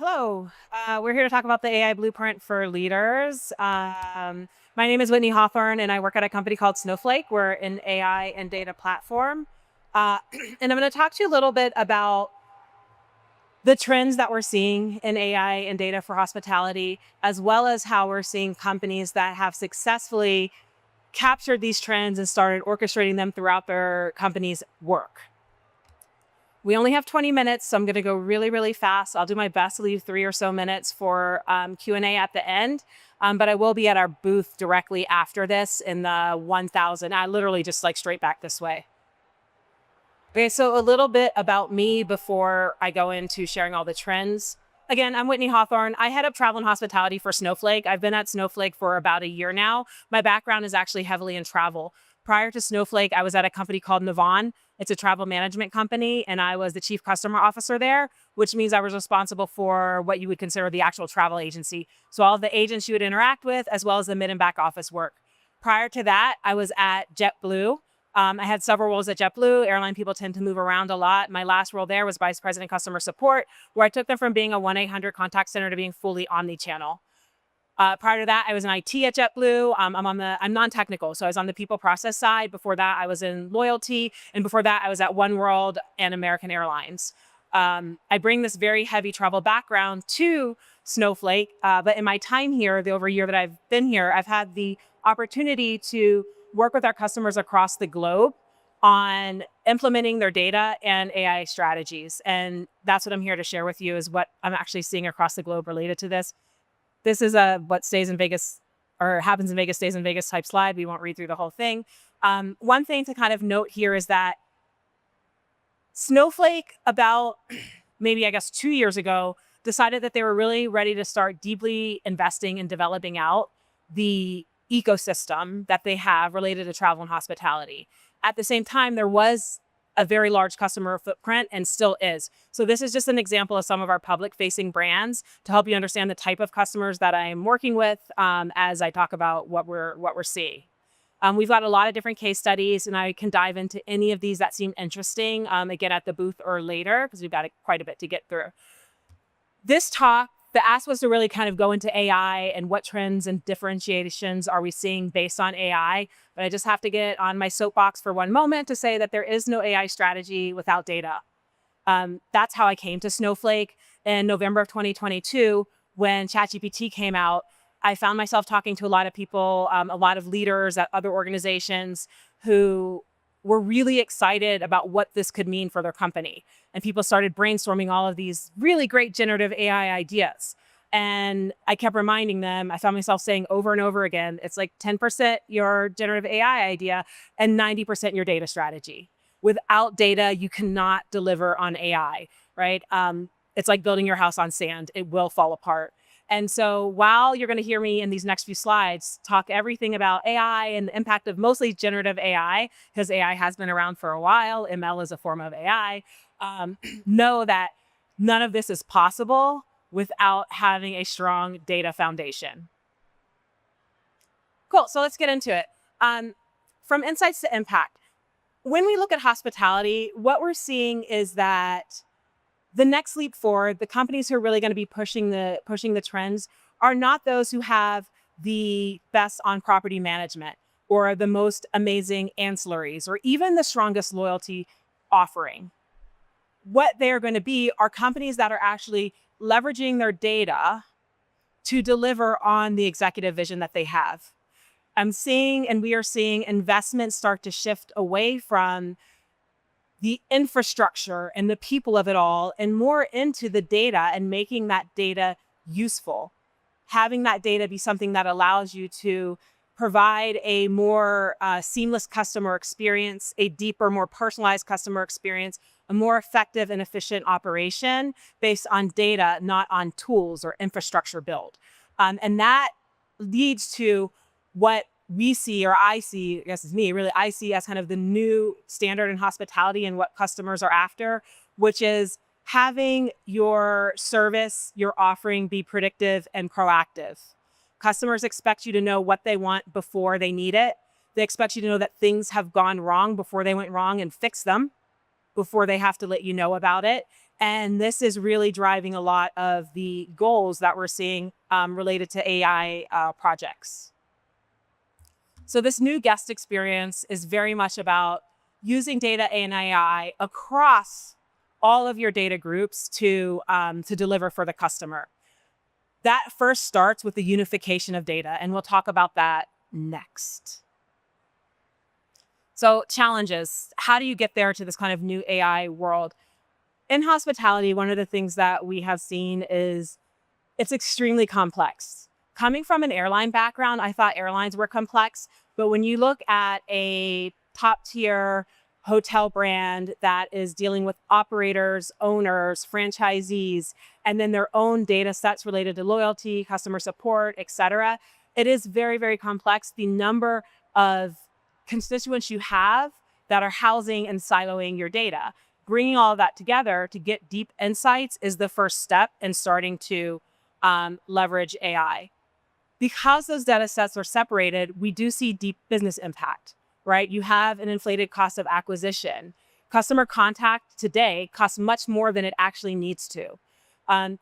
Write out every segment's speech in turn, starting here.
Hello. We're here to talk about the AI blueprint for leaders. My name is Whitney Hawthorne, and I work at a company called Snowflake. We're an AI and data platform. Uh, and I'm going to talk to you a little bit about the trends that we're seeing in AI and data for hospitality, as well as how we're seeing companies that have successfully captured these trends and started orchestrating them throughout their company's work. We only have 20 minutes, so I'm going to go really, really fast. I'll do my best to leave 3 or so minutes for Q&A at the end, but I will be at our booth directly after this in the 1000. I literally just like straight back this way. Okay, so a little bit about me before I go into sharing all the trends. Again, I'm Whitney Hawthorne. I head up travel and hospitality for Snowflake. I've been at Snowflake for about a year now. My background is actually heavily in travel. Prior to Snowflake, I was at a company called Navan. It's a travel management company, and I was the chief customer officer there, which means I was responsible for what you would consider the actual travel agency. So all of the agents you would interact with, as well as the mid and back office work. Prior to that, I was at JetBlue. I had several roles at JetBlue. Airline people tend to move around a lot. My last role there was vice president customer support, where I took them from being a 1-800 contact center to being fully omni-channel. Prior to that, I was in IT at JetBlue. I'm non-technical, so I was on the people process side. Before that, I was in loyalty, and before that, I was at One World and American Airlines. I bring this very heavy travel background to Snowflake, but in my time here, the over a year that I've been here, I've had the opportunity to work with our customers across the globe on implementing their data and AI strategies. And that's what I'm here to share with you, is what I'm actually seeing across the globe related to this. This is a what stays in Vegas or happens in Vegas stays in Vegas type slide. We won't read through the whole thing. One thing to kind of note here is that Snowflake, about maybe, I guess, 2 years ago, decided that they were really ready to start deeply investing in developing out the ecosystem that they have related to travel and hospitality. At the same time, there was a very large customer footprint and still is. So this is just an example of some of our public facing brands to help you understand the type of customers that I'm working with as I talk about what we're seeing. We've got a lot of different case studies, and I can dive into any of these that seem interesting, again, at the booth or later, because we've got quite a bit to get through. This talk, the ask was to really kind of go into AI and what trends and differentiations are we seeing based on AI. But I just have to get on my soapbox for one moment to say that there is no AI strategy without data. That's how I came to Snowflake in November of 2022 when ChatGPT came out. I found myself talking to a lot of people, a lot of leaders at other organizations who were really excited about what this could mean for their company. And people started brainstorming all of these really great generative AI ideas. And I kept reminding them, I found myself saying over and over again, it's like 10% your generative AI idea and 90% your data strategy. Without data, you cannot deliver on AI, right? It's like building your house on sand. It will fall apart. And so while you're going to hear me in these next few slides talk everything about AI and the impact of mostly generative AI, because AI has been around for a while, ML is a form of AI, know that none of this is possible without having a strong data foundation. Cool, so let's get into it. From insights to impact. When we look at hospitality, what we're seeing is that the next leap forward, the companies who are really going to be pushing the trends are not those who have the best on-property management or the most amazing ancillaries or even the strongest loyalty offering. What they are going to be are companies that are actually leveraging their data to deliver on the executive vision that they have. I'm seeing, and we are seeing, investments start to shift away from the infrastructure and the people of it all and more into the data and making that data useful. Having that data be something that allows you to provide a more seamless customer experience, a deeper, more personalized customer experience, a more effective and efficient operation based on data, not on tools or infrastructure build. And that leads to what we see, or I see, I guess it's me, really, I see as kind of the new standard in hospitality and what customers are after, which is having your service, your offering be predictive and proactive. Customers expect you to know what they want before they need it. They expect you to know that things have gone wrong before they went wrong and fix them, before they have to let you know about it. And this is really driving a lot of the goals that we're seeing related to AI projects. So this new guest experience is very much about using data and AI across all of your data groups to deliver for the customer. That first starts with the unification of data, and we'll talk about that next. So challenges, how do you get there to this kind of new AI world? In hospitality, one of the things that we have seen is it's extremely complex. Coming from an airline background, I thought airlines were complex, but when you look at a top tier hotel brand that is dealing with operators, owners, franchisees, and then their own data sets related to loyalty, customer support, et cetera, it is very, very complex. The number of constituents you have that are housing and siloing your data. Bringing all of that together to get deep insights is the first step in starting to leverage AI. Because those data sets are separated, we do see deep business impact, right? You have an inflated cost of acquisition. Customer contact today costs much more than it actually needs to.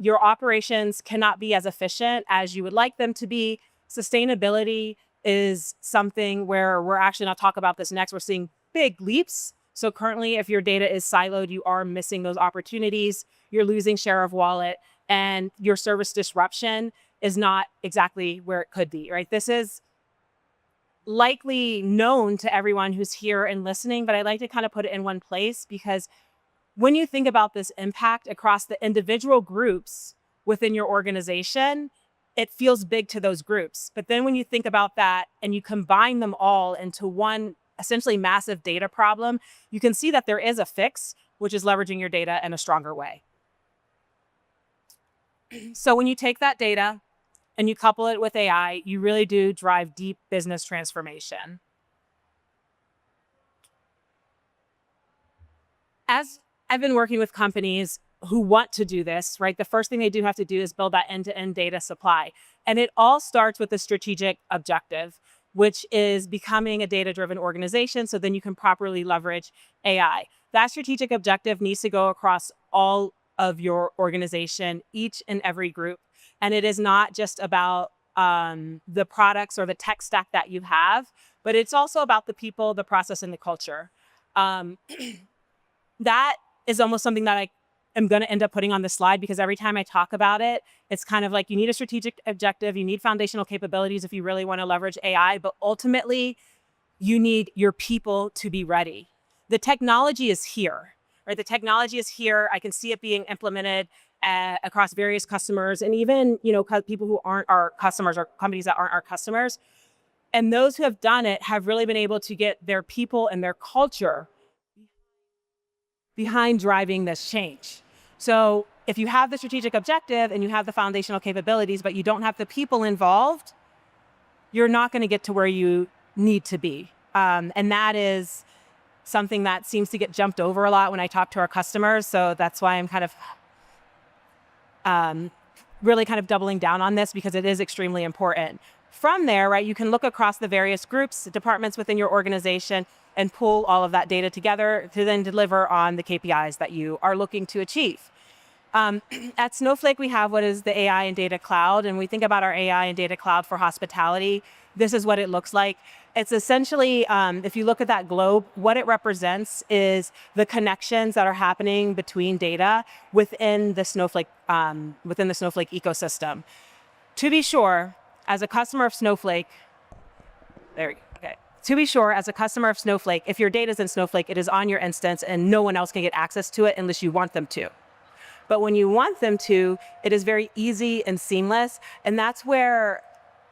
Your operations cannot be as efficient as you would like them to be. Sustainability is something where we're actually going to talk about this next. We're seeing big leaps. So currently, if your data is siloed, you are missing those opportunities. You're losing share of wallet, and your service disruption is not exactly where it could be, right? This is likely known to everyone who's here and listening, but I like to kind of put it in one place because when you think about this impact across the individual groups within your organization, it feels big to those groups. But then when you think about that and you combine them all into one essentially massive data problem, you can see that there is a fix, which is leveraging your data in a stronger way. So when you take that data and you couple it with AI, you really do drive deep business transformation. As I've been working with companies who want to do this, right? The first thing they do have to do is build that end-to-end data supply. And it all starts with a strategic objective, which is becoming a data-driven organization so then you can properly leverage AI. That strategic objective needs to go across all of your organization, each and every group. And it is not just about the products or the tech stack that you have, but it's also about the people, the process, and the culture. That is almost something that I am going to end up putting on the slide because every time I talk about it, it's kind of like you need a strategic objective, you need foundational capabilities if you really want to leverage AI, but ultimately you need your people to be ready. The technology is here, right? The technology is here. I can see it being implemented across various customers and even, people who aren't our customers or companies that aren't our customers. And those who have done it have really been able to get their people and their culture behind driving this change. So if you have the strategic objective and you have the foundational capabilities, but you don't have the people involved, you're not going to get to where you need to be. And that is something that seems to get jumped over a lot when I talk to our customers. So that's why I'm kind of really kind of doubling down on this because it is extremely important. From there, right, you can look across the various groups, departments within your organization, and pull all of that data together to then deliver on the KPIs that you are looking to achieve. At Snowflake, we have what is the AI and data cloud, and we think about our AI and data cloud for hospitality. This is what it looks like. It's essentially, if you look at that globe, what it represents is the connections that are happening between data within the Snowflake ecosystem. To be sure, as a customer of Snowflake, there we go. Okay. To be sure, as a customer of Snowflake, if your data is in Snowflake, it is on your instance and no one else can get access to it unless you want them to. But when you want them to, it is very easy and seamless. And that's where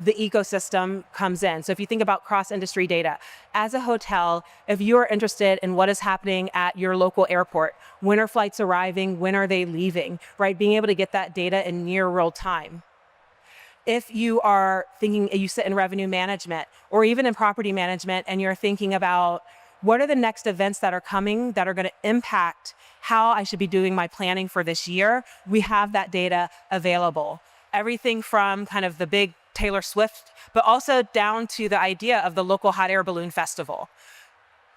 the ecosystem comes in. So if you think about cross-industry data, as a hotel, if you are interested in what is happening at your local airport, when are flights arriving, when are they leaving, right? Being able to get that data in near real time. If you are thinking, you sit in revenue management or even in property management and you're thinking about what are the next events that are coming that are going to impact how I should be doing my planning for this year, we have that data available. Everything from kind of the big Taylor Swift, but also down to the idea of the local hot air balloon festival.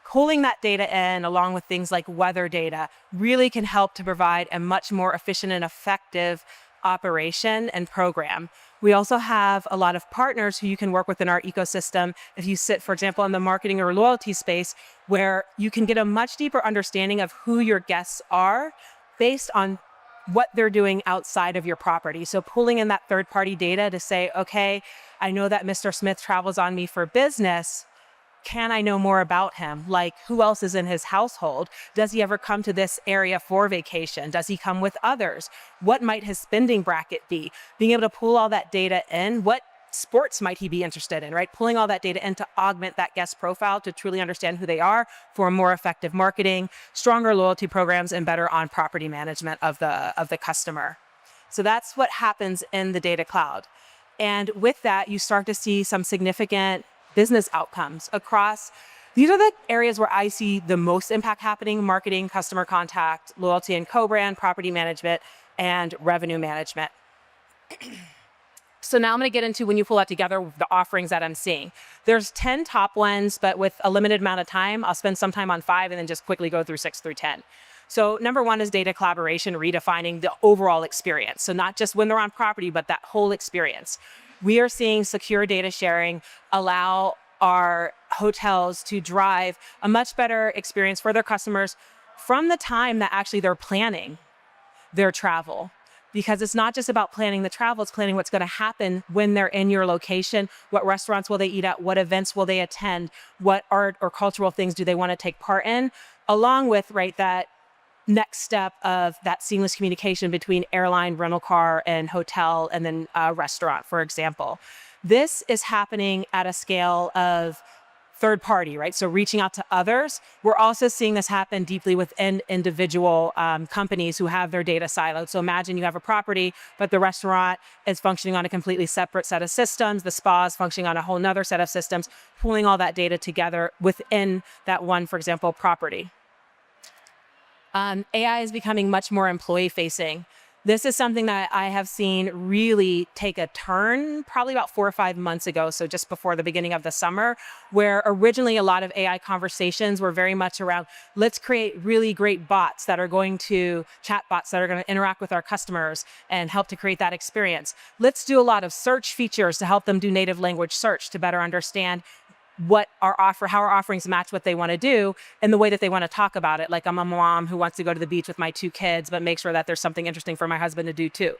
Pulling that data in, along with things like weather data, really can help to provide a much more efficient and effective operation and program. We also have a lot of partners who you can work with in our ecosystem. If you sit, for example, in the marketing or loyalty space, where you can get a much deeper understanding of who your guests are based on what they're doing outside of your property. So pulling in that third-party data to say, okay, I know that Mr. Smith travels on me for business. Can I know more about him? Like, who else is in his household? Does he ever come to this area for vacation? Does he come with others? What might his spending bracket be? Being able to pull all that data in, what sports might he be interested in, right? Pulling all that data in to augment that guest profile to truly understand who they are for more effective marketing, stronger loyalty programs, and better on-property management of the customer. So that's what happens in the data cloud. And with that, you start to see some significant business outcomes across. These are the areas where I see the most impact happening: marketing, customer contact, loyalty and co-brand, property management, and revenue management. So now I'm going to get into, when you pull that together, the offerings that I'm seeing. There's 10 top ones, but with a limited amount of time, I'll spend some time on 5 and then just quickly go through 6 through 10. So number 1 is data collaboration, redefining the overall experience. So not just when they're on property, but that whole experience. We are seeing secure data sharing allow our hotels to drive a much better experience for their customers from the time that actually they're planning their travel. Because it's not just about planning the travel, it's planning what's going to happen when they're in your location. What restaurants will they eat at? What events will they attend? What art or cultural things do they want to take part in? Along with, right, that next step of that seamless communication between airline, rental car, and hotel, and then restaurant, for example. This is happening at a scale of third party, right? So reaching out to others. We're also seeing this happen deeply within individual companies who have their data siloed. So imagine you have a property, but the restaurant is functioning on a completely separate set of systems. The spa is functioning on a whole nother set of systems, pulling all that data together within that one, for example, property. AI is becoming much more employee facing. This is something that I have seen really take a turn probably about 4 or 5 months ago, so just before the beginning of the summer, where originally a lot of AI conversations were very much around, let's create really great bots that are going to, chat bots that are going to interact with our customers and help to create that experience. Let's do a lot of search features to help them do native language search to better understand how our offerings match what they want to do and the way that they want to talk about it. Like, I'm a mom who wants to go to the beach with my 2 kids, but make sure that there's something interesting for my husband to do too.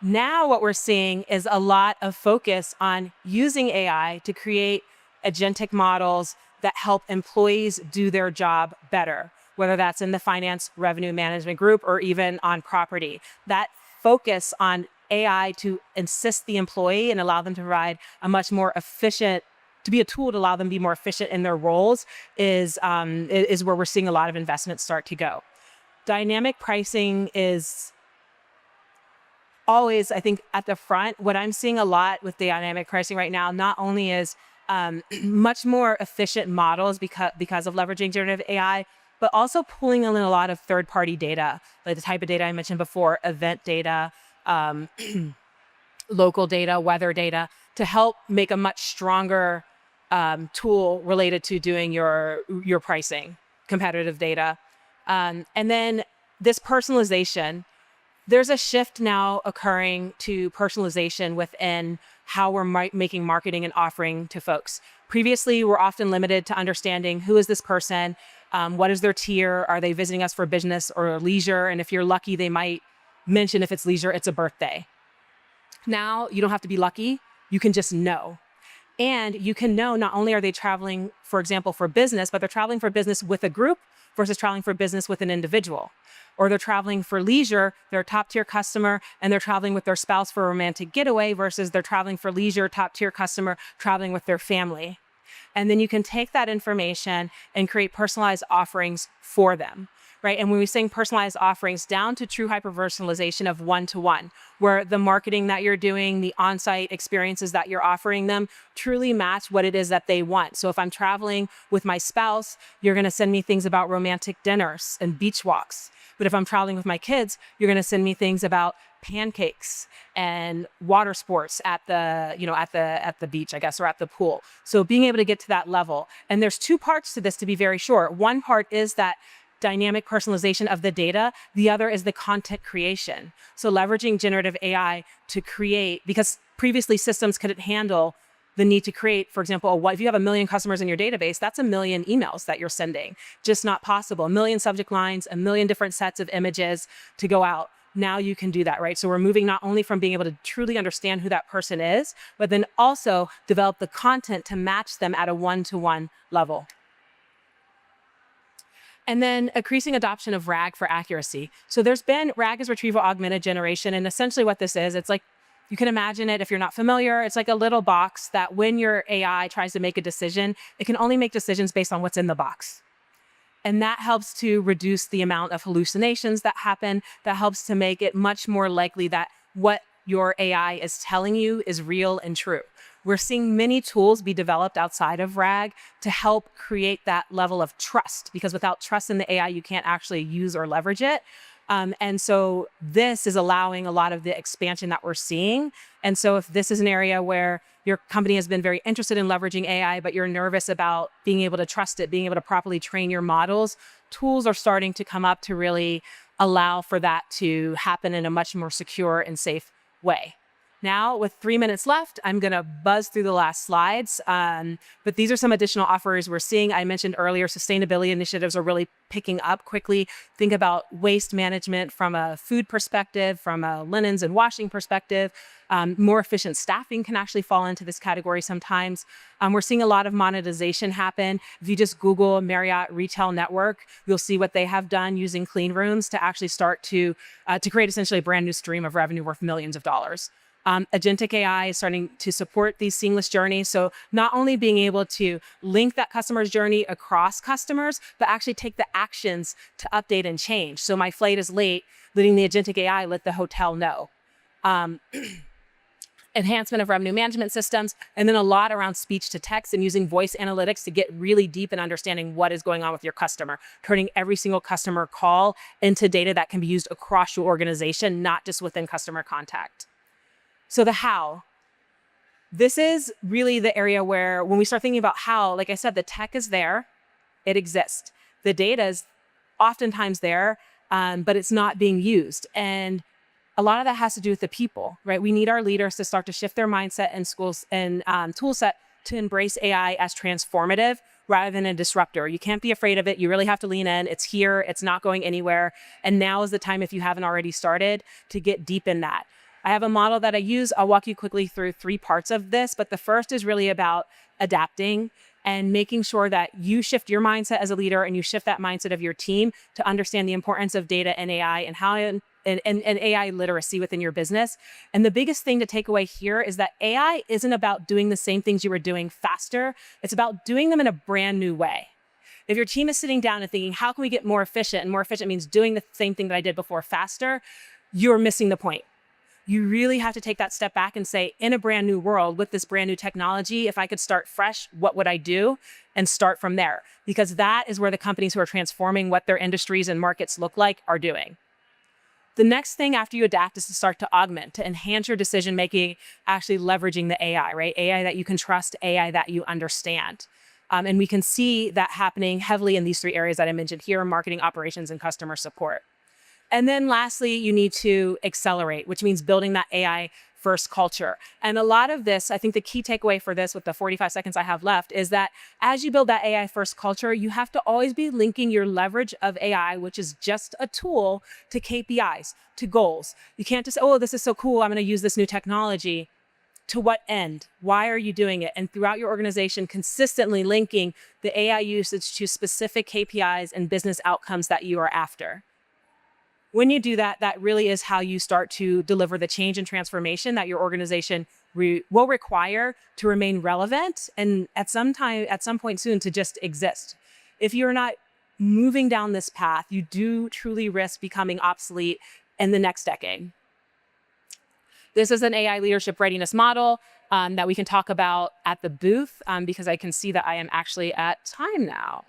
Now what we're seeing is a lot of focus on using AI to create agentic models that help employees do their job better, whether that's in the finance revenue management group or even on property. That focus on AI to assist the employee and allow them to provide a much more efficient, to be a tool to allow them to be more efficient in their roles is where we're seeing a lot of investments start to go. Dynamic pricing is always, I think, at the front. What I'm seeing a lot with dynamic pricing right now, not only is much more efficient models because of leveraging generative AI, but also pulling in a lot of third-party data, like the type of data I mentioned before, event data, local data, weather data, to help make a much stronger tool related to doing your pricing, competitive data. And then this personalization, there's a shift now occurring to personalization within how we're making marketing and offering to folks. Previously, we're often limited to understanding who is this person, what is their tier, are they visiting us for business or leisure, and if you're lucky, they might mention, if it's leisure, it's a birthday. Now, you don't have to be lucky, you can just know. And you can know not only are they traveling, for example, for business, but they're traveling for business with a group versus traveling for business with an individual. Or they're traveling for leisure, they're a top tier customer, and they're traveling with their spouse for a romantic getaway versus they're traveling for leisure, top tier customer, traveling with their family. And then you can take that information and create personalized offerings for them. Right. And when we say personalized offerings, down to true hyper-personalization of one-to-one, where the marketing that you're doing, the on-site experiences that you're offering them truly match what it is that they want. So if I'm traveling with my spouse, you're going to send me things about romantic dinners and beach walks. But if I'm traveling with my kids, you're going to send me things about pancakes and water sports at the, at the beach, I guess, or at the pool. So being able to get to that level. And there's two parts to this, to be very short. One part is that dynamic personalization of the data. The other is the content creation. So leveraging generative AI to create, because previously systems couldn't handle the need to create, for example, if you have 1 million customers in your database, that's 1 million emails that you're sending. Just not possible. 1 million subject lines, 1 million different sets of images to go out. Now you can do that, right? So we're moving not only from being able to truly understand who that person is, but then also develop the content to match them at a one-to-one level. And then increasing adoption of RAG for accuracy. So RAG is retrieval augmented generation. And essentially what this is, it's like, you can imagine it if you're not familiar, it's like a little box that when your AI tries to make a decision, it can only make decisions based on what's in the box. And that helps to reduce the amount of hallucinations that happen. That helps to make it much more likely that what your AI is telling you is real and true. We're seeing many tools be developed outside of RAG to help create that level of trust, because without trust in the AI, you can't actually use or leverage it. And so this is allowing a lot of the expansion that we're seeing. And so if this is an area where your company has been very interested in leveraging AI, but you're nervous about being able to trust it, being able to properly train your models, tools are starting to come up to really allow for that to happen in a much more secure and safe way. Now, with 3 minutes left, I'm going to buzz through the last slides. But these are some additional offers we're seeing. I mentioned earlier, sustainability initiatives are really picking up quickly. Think about waste management from a food perspective, from a linens and washing perspective. More efficient staffing can actually fall into this category sometimes. We're seeing a lot of monetization happen. If you just Google Marriott Retail Network, you'll see what they have done using clean rooms to actually start to create essentially a brand new stream of revenue worth millions of dollars. Agentic AI is starting to support these seamless journeys. So not only being able to link that customer's journey across customers, but actually take the actions to update and change. So my flight is late, letting the agentic AI let the hotel know. Enhancement of revenue management systems, and then a lot around speech to text and using voice analytics to get really deep in understanding what is going on with your customer, turning every single customer call into data that can be used across your organization, not just within customer contact. So the how. This is really the area where when we start thinking about how, like I said, the tech is there, it exists. The data is oftentimes there, but it's not being used. And a lot of that has to do with the people, right? We need our leaders to start to shift their mindset and schools and tool set to embrace AI as transformative rather than a disruptor. You can't be afraid of it. You really have to lean in. It's here. It's not going anywhere. And now is the time, if you haven't already started, to get deep in that. I have a model that I use. I'll walk you quickly through 3 parts of this, but the first is really about adapting and making sure that you shift your mindset as a leader and you shift that mindset of your team to understand the importance of data and AI and how and AI literacy within your business. And the biggest thing to take away here is that AI isn't about doing the same things you were doing faster. It's about doing them in a brand new way. If your team is sitting down and thinking, how can we get more efficient? And more efficient means doing the same thing that I did before faster, you're missing the point. You really have to take that step back and say, in a brand new world with this brand new technology, if I could start fresh, what would I do? And start from there, because that is where the companies who are transforming what their industries and markets look like are doing. The next thing after you adapt is to start to augment, to enhance your decision-making, actually leveraging the AI, right? AI that you can trust, AI that you understand. And we can see that happening heavily in these 3 areas that I mentioned here: marketing, operations, and customer support. And then lastly, you need to accelerate, which means building that AI first culture. And a lot of this, I think the key takeaway for this with the 45 seconds I have left is that as you build that AI first culture, you have to always be linking your leverage of AI, which is just a tool, to KPIs, to goals. You can't just, oh, this is so cool, I'm going to use this new technology. To what end? Why are you doing it? And throughout your organization, consistently linking the AI usage to specific KPIs and business outcomes that you are after. When you do that, that really is how you start to deliver the change and transformation that your organization will require to remain relevant and at some point soon to just exist. If you're not moving down this path, you do truly risk becoming obsolete in the next decade. This is an AI leadership readiness model that we can talk about at the booth because I can see that I am actually at time now.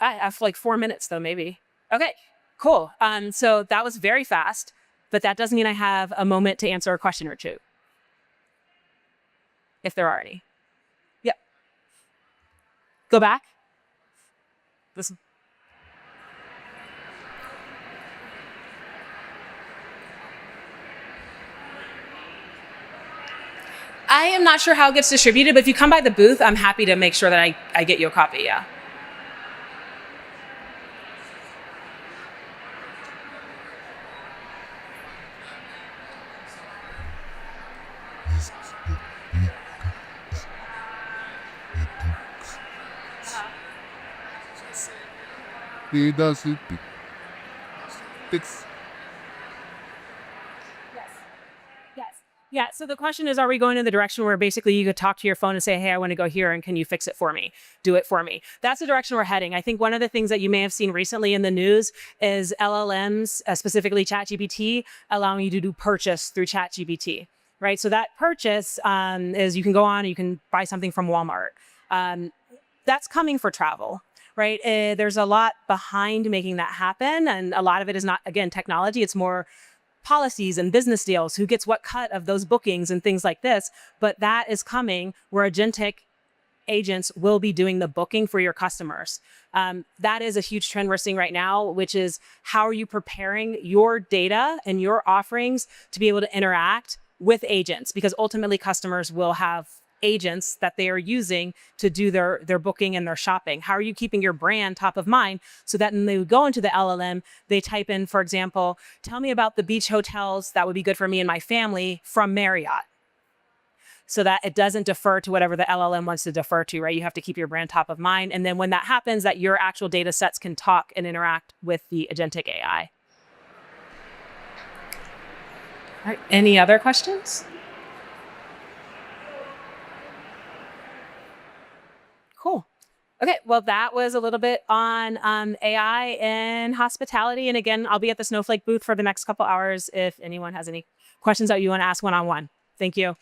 I have like 4 minutes though, maybe. Okay. Cool. So that was very fast. but that doesn't mean I have a moment to answer a question or two, if there are any. Yep. Go back. Listen. I am not sure how it gets distributed, but if you come by the booth, I'm happy to make sure that I get you a copy, yeah. Yes. Yeah. So the question is, are we going in the direction where basically you could talk to your phone and say, hey, I want to go here and can you fix it for me? Do it for me. That's the direction we're heading. I think one of the things that you may have seen recently in the news is LLMs, specifically ChatGPT, allowing you to do purchase through ChatGPT, right? So that purchase is you can go on and you can buy something from Walmart. That's coming for travel. Right. There's a lot behind making that happen. And a lot of it is not, again, technology. It's more policies and business deals, who gets what cut of those bookings and things like this. But that is coming where agentic agents will be doing the booking for your customers. That is a huge trend we're seeing right now, which is how are you preparing your data and your offerings to be able to interact with agents? Because ultimately customers will have agents that they are using to do their booking and their shopping. How are you keeping your brand top of mind so that when they go into the LLM, they type in, for example, tell me about the beach hotels that would be good for me and my family from Marriott, so that it doesn't defer to whatever the LLM wants to defer to, right? You have to keep your brand top of mind. And then when that happens, that your actual data sets can talk and interact with the agentic AI. All right, any other questions? Cool. Okay, well, that was a little bit on AI and hospitality. And again, I'll be at the Snowflake booth for the next couple hours if anyone has any questions that you want to ask one-on-one. Thank you.